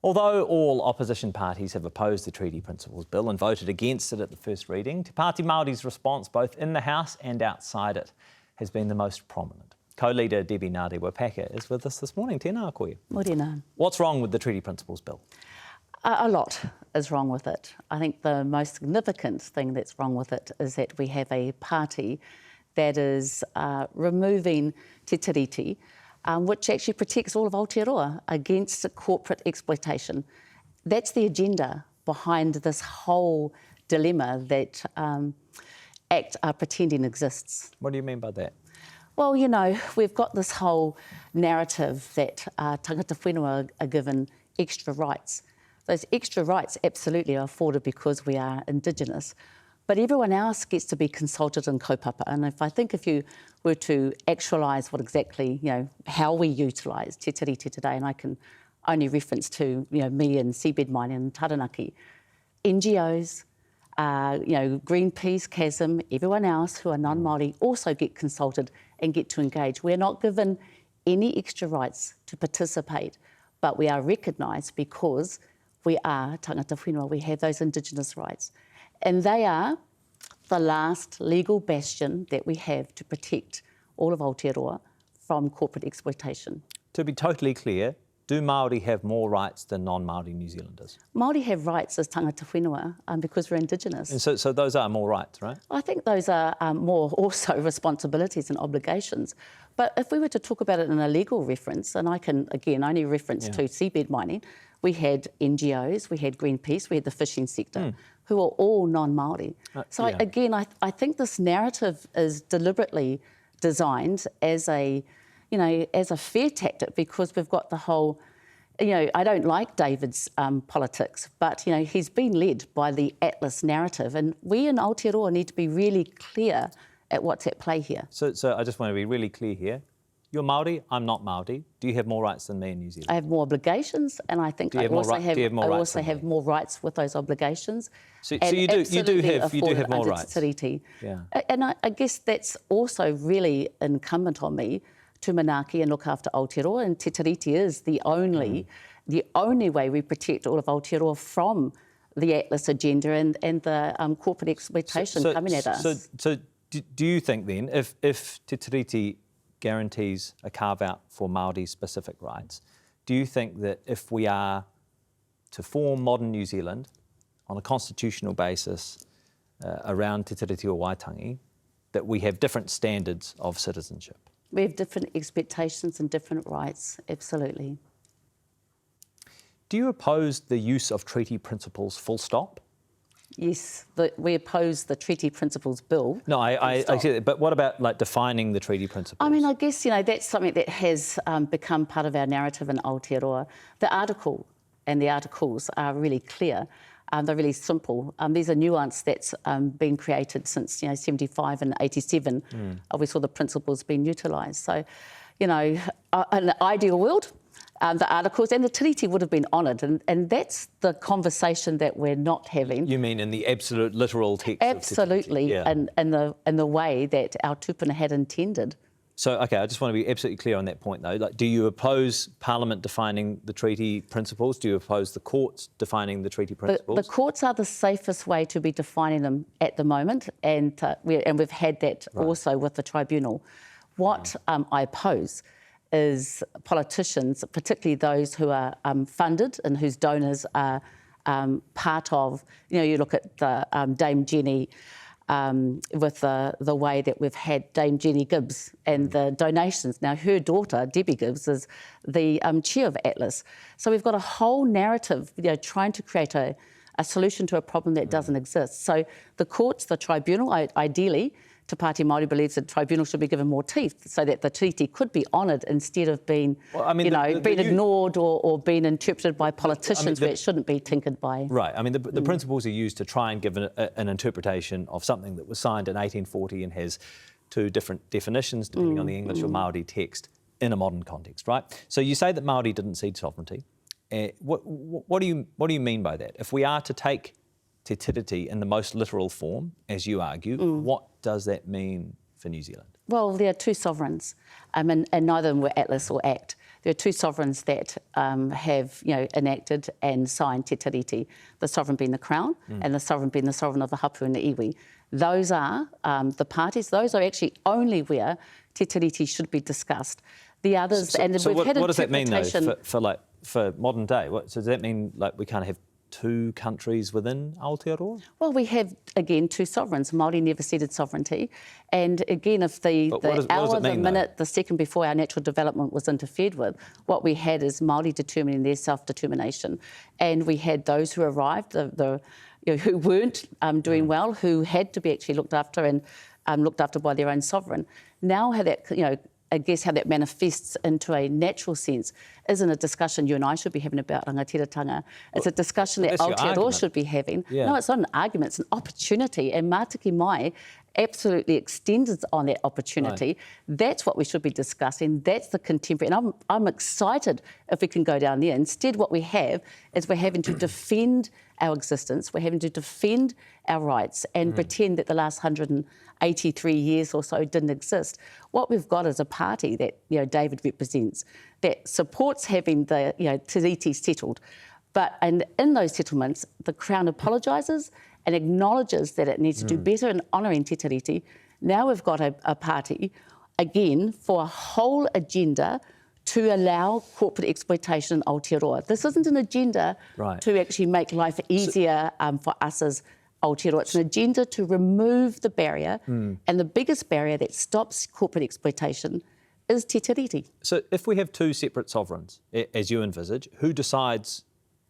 Although all opposition parties have opposed the Treaty Principles Bill and voted against it at the first reading, Te Pāti Māori's response both in the House and outside it has been the most prominent. Co-leader Debbie Ngarewa-Packer is with us this morning. Tēnā koe. Morena. What's wrong with the Treaty Principles Bill? A lot is wrong with it. I think the most significant thing that's wrong with it is that we have a party that is removing Te Tiriti, which actually protects all of Aotearoa against corporate exploitation. That's the agenda behind this whole dilemma that ACT are pretending exists. What do you mean by that? Well, you know, we've got this whole narrative that tangata whenua are given extra rights. Those extra rights absolutely are afforded because we are Indigenous, but everyone else gets to be consulted in kaupapa. And if you were to actualise what exactly, how we utilise Te Tiriti today, and I can only reference to, me and seabed mining and Taranaki, NGOs, Greenpeace, Chasm, everyone else who are non-Māori also get consulted and get to engage. We're not given any extra rights to participate, but we are recognised because we are tangata whenua, we have those Indigenous rights. And they are the last legal bastion that we have to protect all of Aotearoa from corporate exploitation. To be totally clear, do Māori have more rights than non-Māori New Zealanders? Māori have rights as tangata whenua because we're Indigenous. And so those are more rights, right? I think those are more also responsibilities and obligations. But if we were to talk about it in a legal reference, and I can, again, only reference to seabed mining, we had NGOs, we had Greenpeace, we had the fishing sector, who are all non-Māori. I think this narrative is deliberately designed as a fair tactic because we've got the whole, I don't like David's politics, but, he's been led by the Atlas narrative, and we in Aotearoa need to be really clear at what's at play here. So I just want to be really clear here. You're Māori, I'm not Māori. Do you have more rights than me in New Zealand? I have more obligations, and I think I also have more rights with those obligations. So you do have more rights. Yeah. And I guess that's also really incumbent on me to manaaki and look after Aotearoa, and Te Tiriti is the only way we protect all of Aotearoa from the Atlas agenda and the corporate exploitation coming at us. So do you think then, if Te Tiriti guarantees a carve-out for Māori specific rights, do you think that if we are to form modern New Zealand on a constitutional basis around Te Tiriti o Waitangi, that we have different standards of citizenship? We have different expectations and different rights, absolutely. Do you oppose the use of treaty principles full stop? Yes, we oppose the Treaty Principles Bill. No, I see that, but what about defining the treaty principles? I mean, I guess, that's something that has become part of our narrative in Aotearoa. The article and the articles are really clear. They're really simple. These are nuance that's been created since 75 and 87. We saw the principles being utilised. So, in an ideal world, the articles and the treaty would have been honoured, and that's the conversation that we're not having. You mean in the absolute literal text? Absolutely, and the way that our tupuna had intended. So, OK, I just want to be absolutely clear on that point, though. Do you oppose Parliament defining the treaty principles? Do you oppose the courts defining the treaty principles? The courts are the safest way to be defining them at the moment, and we've had that also with the tribunal. What I oppose is politicians, particularly those who are funded and whose donors are part of, you look at the Dame Jenny with the way that we've had Dame Jenny Gibbs and the donations. Now, her daughter, Debbie Gibbs, is the chair of Atlas. So we've got a whole narrative, trying to create a solution to a problem that doesn't exist. So the courts, the tribunal, ideally, Te Pāti Māori believes that the tribunal should be given more teeth so that the treaty could be honoured instead of being, being ignored or being interpreted by politicians where it shouldn't be tinkered by. Right. I mean, the principles are used to try and give an interpretation of something that was signed in 1840 and has two different definitions depending on the English or Māori text in a modern context, right? So you say that Māori didn't cede sovereignty. What do you mean by that? If we are to take Te Tiriti in the most literal form, as you argue, what does that mean for New Zealand? Well, there are two sovereigns, and neither of them were Atlas or ACT. there are two sovereigns that have enacted and signed Te Tiriti, the sovereign being the Crown and the sovereign being the sovereign of the hapu and the iwi. Those are the parties. Those are actually only where Te Tiriti should be discussed. The others, So we've had what does that mean though interpretation. for modern day? So does that mean like we can't have two countries within Aotearoa? Well, we have, again, two sovereigns. Māori never ceded sovereignty. And again, if the But what does hour, it the mean, minute, the second before our natural development was interfered with, what we had is Māori determining their self-determination. And we had those who arrived, who weren't doing well, who had to be actually looked after and looked after by their own sovereign. Now how that, I guess how that manifests into a natural sense isn't a discussion you and I should be having about rangatiratanga. It's a discussion that Aotearoa should be having. Yeah. No, it's not an argument, it's an opportunity. And Mātiki Mai absolutely extends on that opportunity. Right. That's what we should be discussing. That's the contemporary. And I'm excited if we can go down there. Instead, what we have is we're having to defend our existence. We're having to defend our rights and pretend that the last 183 years or so didn't exist. What we've got is a party that David represents that supports having the Te Tiriti settled, and in those settlements, the Crown apologises and acknowledges that it needs to do better in honouring Te Tiriti. Now we've got a party again for a whole agenda to allow corporate exploitation in Aotearoa. This isn't an agenda to actually make life easier for us as Aotearoa. It's an agenda to remove the barrier, and the biggest barrier that stops corporate exploitation is Te Tiriti. So if we have two separate sovereigns, as you envisage, who decides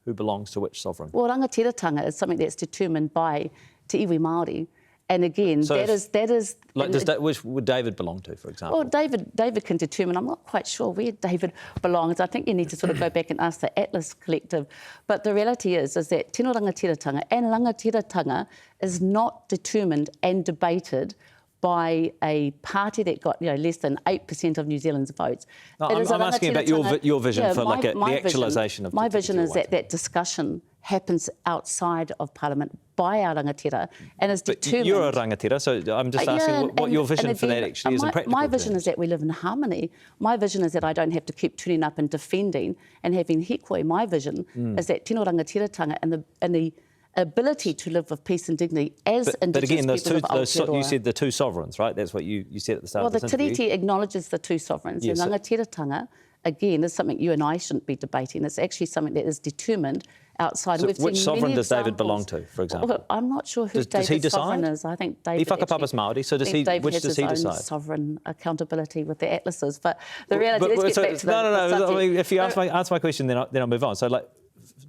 who belongs to which sovereign? Well, rangatiratanga is something that's determined by Te Iwi Māori. And again, so that is. Like, which would David belong to, for example? Well, David can determine. I'm not quite sure where David belongs. I think you need to sort of go back and ask the Atlas Collective. But the reality is that tino rangatiratanga and rangatiratanga is not determined and debated by a party that got less than 8% of New Zealand's votes. No, I'm asking about your vision for the actualisation of my Te vision is that discussion happens outside of Parliament by our rangatira and is determined. But you're a rangatira, so I'm just asking what your vision for that actually is in practical My vision terms. is that we live in harmony. My vision is that I don't have to keep turning up and defending and having hikoi. My vision is that tino rangatiratanga and the ability to live with peace and dignity as Indigenous people of Aotearoa. You said the two sovereigns, right? That's what you said at the start of this interview. Well, the Tiriti acknowledges the two sovereigns. Yes, and rangatiratanga, again, is something you and I shouldn't be debating. It's actually something that is determined outside. So which sovereign does David belong to, for example? Well, I'm not sure who David's sovereign is. I think David. He whakapapas Māori, so does he? Which does he decide? Sovereign accountability with the atlases, but the reality. Let's get back to no. the I mean, if you answer my question, then I'll move on. So, like,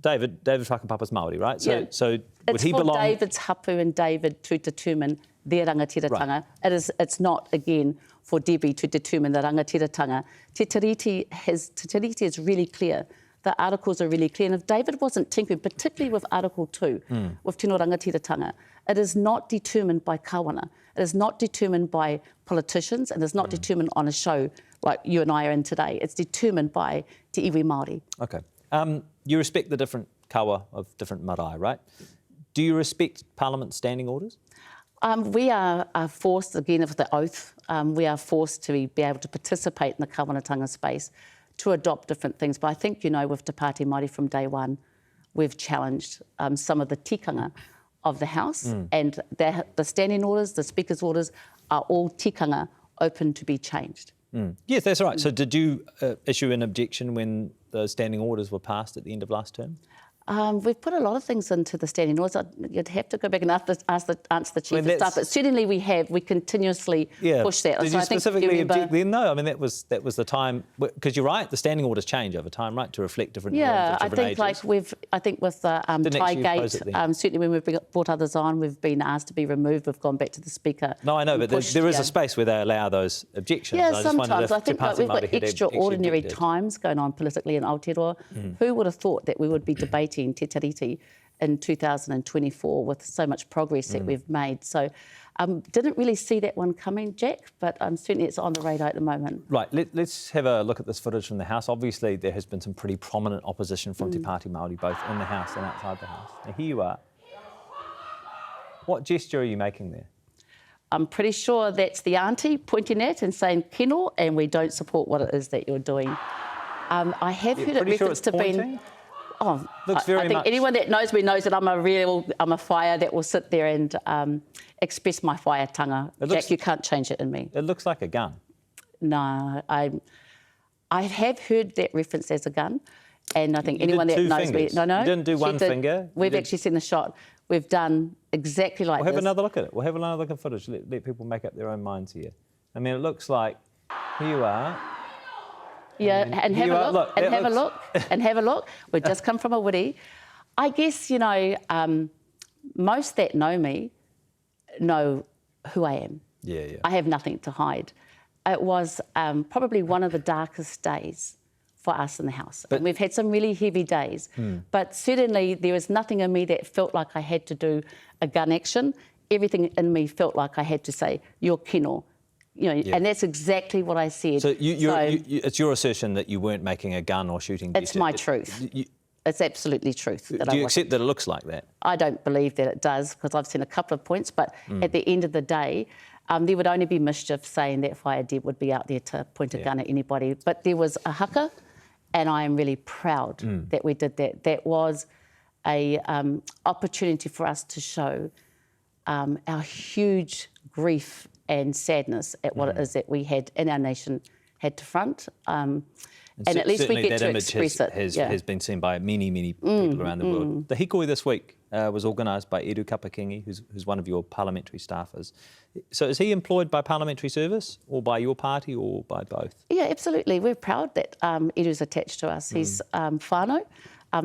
David whakapapas Māori, right? So would he belong? It's for David's hapu and David to determine their rangatiratanga. Right. It's not again for Debbie to determine the rangatiratanga. Te Tiriti is really clear. The articles are really clear. And if David wasn't tinkering, particularly with Article 2, with tino rangatiratanga, it is not determined by kawana. It is not determined by politicians, and it's not determined on a show like you and I are in today. It's determined by Te Iwi Māori. Okay. You respect the different kawa of different marae, right? Do you respect Parliament's standing orders? We are forced, again, with the oath, we are forced to be able to participate in the kawanatanga space to adopt different things. But I think, with Te Pāti Māori from day one, we've challenged some of the tikanga of the House, and the standing orders, the Speaker's orders, are all tikanga open to be changed. Yes, that's right. So did you issue an objection when the standing orders were passed at the end of last term? We've put a lot of things into the standing orders. You'd have to go back and answer the Chief of Staff, but certainly we continuously push that. Did you specifically object then, though? I mean, that was the time, because you're right, the standing orders change over time, right, to reflect different norms of different ages. I think with the Thai Gate, certainly when we've brought others on, we've been asked to be removed. We've gone back to the Speaker. No, I know, but there is a space where they allow those objections. Yeah, sometimes. I think we've got extraordinary times going on politically in Aotearoa. Who would have thought that we would be debating Te Tiriti in 2024 with so much progress that we've made? So didn't really see that one coming, Jack, but certainly it's on the radar at the moment. Right, let's have a look at this footage from the House. Obviously there has been some pretty prominent opposition from Te Pāti Māori, both in the House and outside the House. Now here you are. What gesture are you making there? I'm pretty sure that's the auntie pointing at and saying kino, and we don't support what it is that you're doing. I have heard it Pretty sure referenced it's to being. pointing? Oh, Looks very I think much- anyone that knows me knows that I'm a fire that will sit there and express my firetanga. It looks- Jack, you can't change it in me. It looks like a gun. No, I have heard that referenced as a gun, and I think You did anyone that two knows fingers. me, no, You didn't do she one did. finger. You We've did- actually seen the shot. We've done exactly like We'll have this. another look at it. We'll have another look at footage. Let people make up their own minds here. I mean, it looks like here you are. Yeah, and have you a are- look, look, and that have a looks- look, and have a look. We've just come from a woody. I guess, most that know me know who I am. Yeah. I have nothing to hide. It was probably one of the darkest days for us in the house. And we've had some really heavy days. But certainly there was nothing in me that felt like I had to do a gun action. Everything in me felt like I had to say, "You're kino." And that's exactly what I said. So it's your assertion that you weren't making a gun or shooting. It's my truth. It's absolutely truth. That Do I you wasn't. accept that it looks like that? I don't believe that it does, because I've seen a couple of points, but at the end of the day, there would only be mischief saying that Fire Deb would be out there to point a gun at anybody. But there was a haka, and I am really proud that we did that. That was a opportunity for us to show our huge grief and sadness at what it is that we had in our nation had to front. And at least we certainly get that to image express it. has been seen by many people around the world. The hikoi this week was organised by Edu Kapakingi, who's one of your parliamentary staffers. So is he employed by Parliamentary Service or by your party or by both? Yeah, absolutely. We're proud that Edu's attached to us. He's whānau,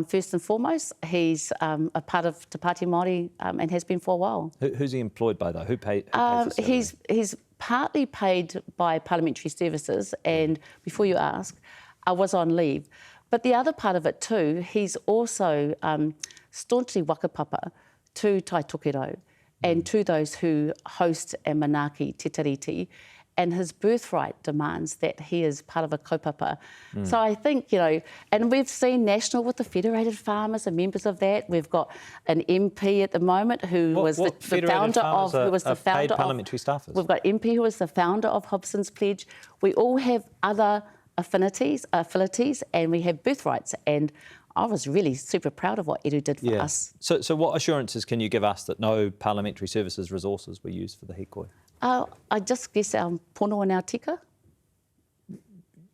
first and foremost. He's a part of Te Pāti Māori and has been for a while. Who's he employed by though? Who pays his salary? He's partly paid by Parliamentary Services, and before you ask, I was on leave. But the other part of it too, he's also staunchly wakapapa to Tai Tokerau and to those who host and manaaki Te Tiriti, and his birthright demands that he is part of a kaupapa. So I think, and we've seen national with the Federated Farmers and members of that. We've got an MP at the moment who was the founder of... paid parliamentary staffers? We've got MP who was the founder of Hobson's Pledge. We all have other affinities, and we have birthrights. And I was really super proud of what Edu did for us. So what assurances can you give us that no Parliamentary Services resources were used for the hikoi? I just guess our pono and our tika.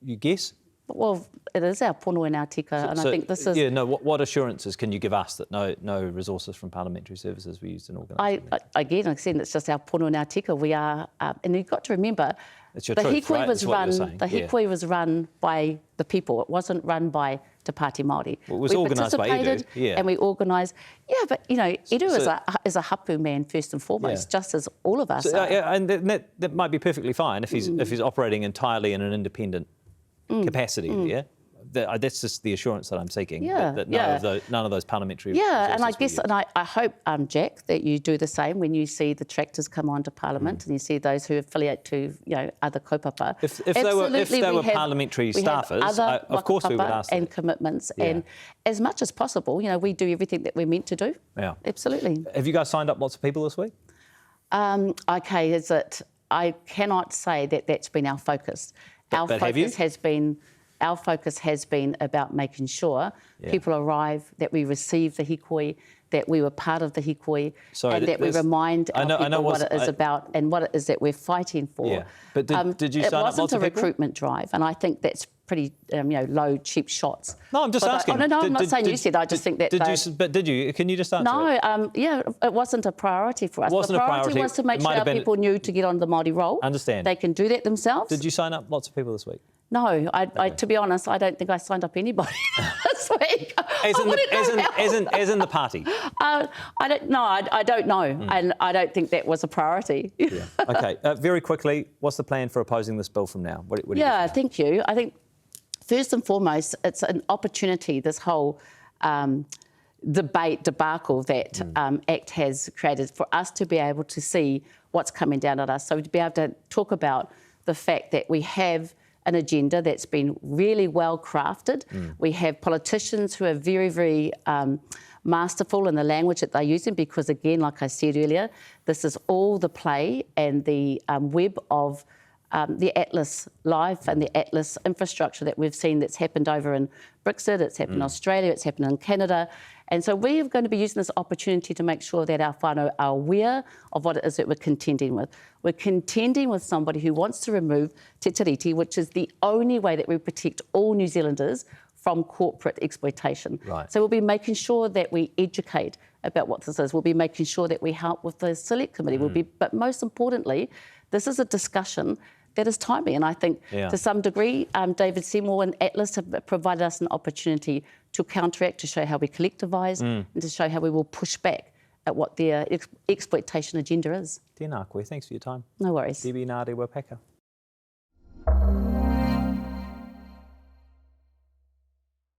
You guess? Well, it is our pono and our tika, and I think this is... Yeah, no, what assurances can you give us that no resources from Parliamentary Services were used in organising that? Again, like I said, it's just our pono and our tika. We are... and you've got to remember... It's your truth, right? That's what you're saying. The hikoi was run by the people. It wasn't run by Te Pāti Māori. Well, it was organised by Edu, and we organised... Yeah, but, Edu is a hapu man first and foremost, just as all of us are. And that might be perfectly fine if he's operating entirely in an independent capacity there. That's just the assurance that I'm seeking. That none of those parliamentary resources and I were guess, used. and I hope, Jack, that you do the same when you see the tractors come onto Parliament and you see those who affiliate to, other kaupapa. If they were parliamentary staffers, of course we would ask them. And commitments, and as much as possible, we do everything that we're meant to do. Yeah, absolutely. Have you guys signed up lots of people this week? Okay, I cannot say that that's been our focus. Our focus has been about making sure people arrive, that we receive the hikoi, that we were part of the hikoi, and that we remind our people what it is about and what it is that we're fighting for. Yeah. But did you sign up lots of people? It wasn't a recruitment drive, and I think that's pretty low, cheap shots. No, I'm just asking. I'm not saying you said. I just think that. But did you? Can you just answer? No, it wasn't a priority for us. The priority was to make sure our people knew to get on the Māori roll. Understand. They can do that themselves. Did you sign up lots of people this week? No, I to be honest, I don't think I signed up anybody this week. As in the party? I don't know. I don't know, and I don't think that was a priority. Yeah. Okay. Very quickly, what's the plan for opposing this bill from now? What do you think? Thank you. I think first and foremost, it's an opportunity. This whole debacle that ACT has created for us to be able to see what's coming down at us. So to be able to talk about the fact that we have an agenda that's been really well crafted. We have politicians who are very, very masterful in the language that they're using because, again, like I said earlier, this is all the play and the web of the Atlas life and the Atlas infrastructure that we've seen that's happened over in Brexit, it's happened in Australia, it's happened in Canada. And so we are going to be using this opportunity to make sure that our whānau are aware of what it is that we're contending with. We're contending with somebody who wants to remove Te Tiriti, which is the only way that we protect all New Zealanders from corporate exploitation. Right. So we'll be making sure that we educate about what this is. We'll be making sure that we help with the select committee. But most importantly, this is a discussion that is timely. And I think to some degree, David Seymour and Atlas have provided us an opportunity to counteract, to show how we collectivise and to show how we will push back at what their exploitation agenda is. Tēnā koe, thanks for your time. No worries. Debbie Ngāre Wapaka.